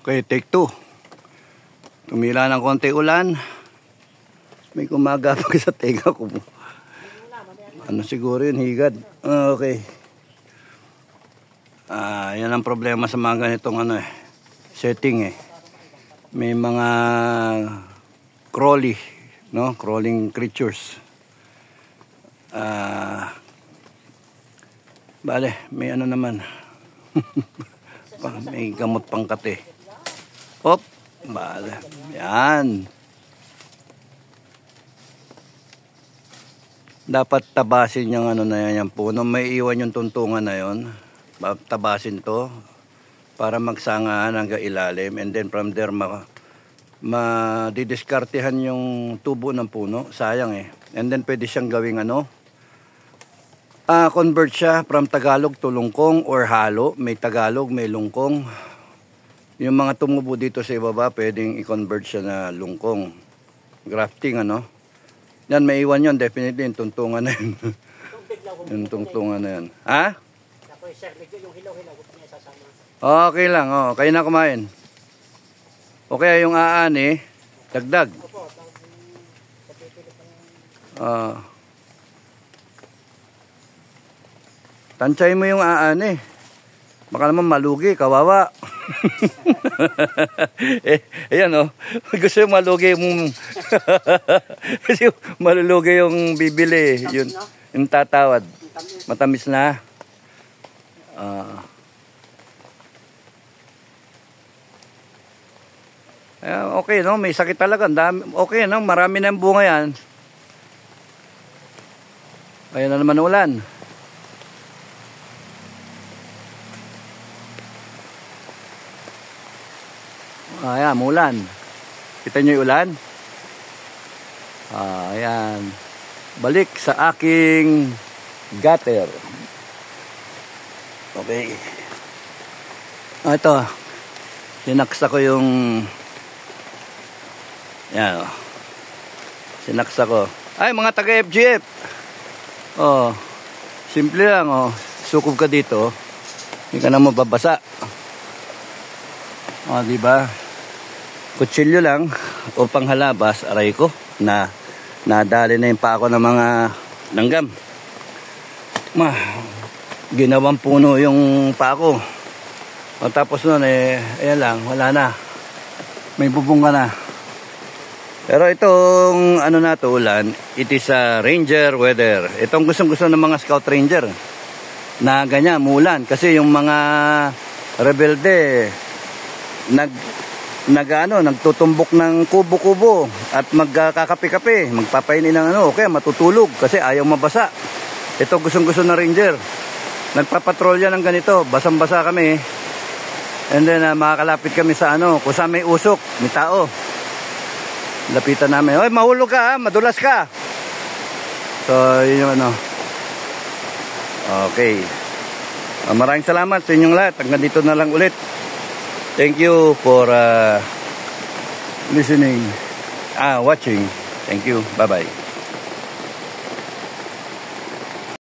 Okay, take 2. Tumila ng konti ulan. May kumagapag sa tenga ko. Ano siguro yun, higad. Okay. Yan ang problema sa mga ganitong setting eh. May mga crawly, no? Crawling creatures. Bale, may ano naman. May gamot pangkate. Hop, bale. Yan. Dapat tabasin yung na yan, yung puno. May iwan yung tuntungan na yon. Tabasin to para magsangaan hanggang ilalim, and then from there madidiskartehan yung tubo ng puno. Sayang eh. And then pwede siyang gawing convert siya from Tagalog to lungkong or halo. May Tagalog, may lungkong. Yung mga tumubo dito sa ibaba, pwedeng i-convert siya na lungkong. Grafting, Yan, may iwan yun. Definitely, yung tuntungan na yun. Yung tuntungan na yun. Ha? Okay lang, kayo na kumain. Okay, yung aani, dagdag. Tansay mo yung aani. Baka naman malugi, kawawa. Ayan gusto yung malugi mong kasi malulugi yung bibili, yun, yung tatawad. Matamis na. Okay, may sakit talaga. Okay, marami na yung bunga yan. Ayan na naman ulan. Ayan, mulan. Kita nyo yung ulan? Ayan. Balik sa aking gutter. Okay. Ito. Sinaksa ko yung... Yan, sinaksa ko. Ay, mga taga-FGF. Simple lang, Sukob ka dito. Hindi ka na mababasa. Diba? Kutsilyo lang o panghalabas, aray ko, na nadali na yung pako ng mga langgam. Ginawang puno yung pako. Tapos nun, ayan lang, wala na. May bubong ka na. Pero itong ulan, it is a ranger weather. Itong gustong-gusto ng mga scout ranger na ganyan, mulan. Kasi yung mga rebelde, nagtutumbok ng kubo-kubo at magkakape-kape, magpapainin ng okay, matutulog kasi ayaw mabasa. Ito gustong-gusto ng ranger. Nagpapatrolya ng ganito, basang-basa kami. And then makakalapit kami sa kung saan may usok, may tao. Lapitan namin. Oy, mahulog ka, madulas ka. So, yun yung Okay. Maraming salamat sa inyong lahat. Hanggang dito na lang ulit. Thank you for listening, watching. Thank you. Bye-bye.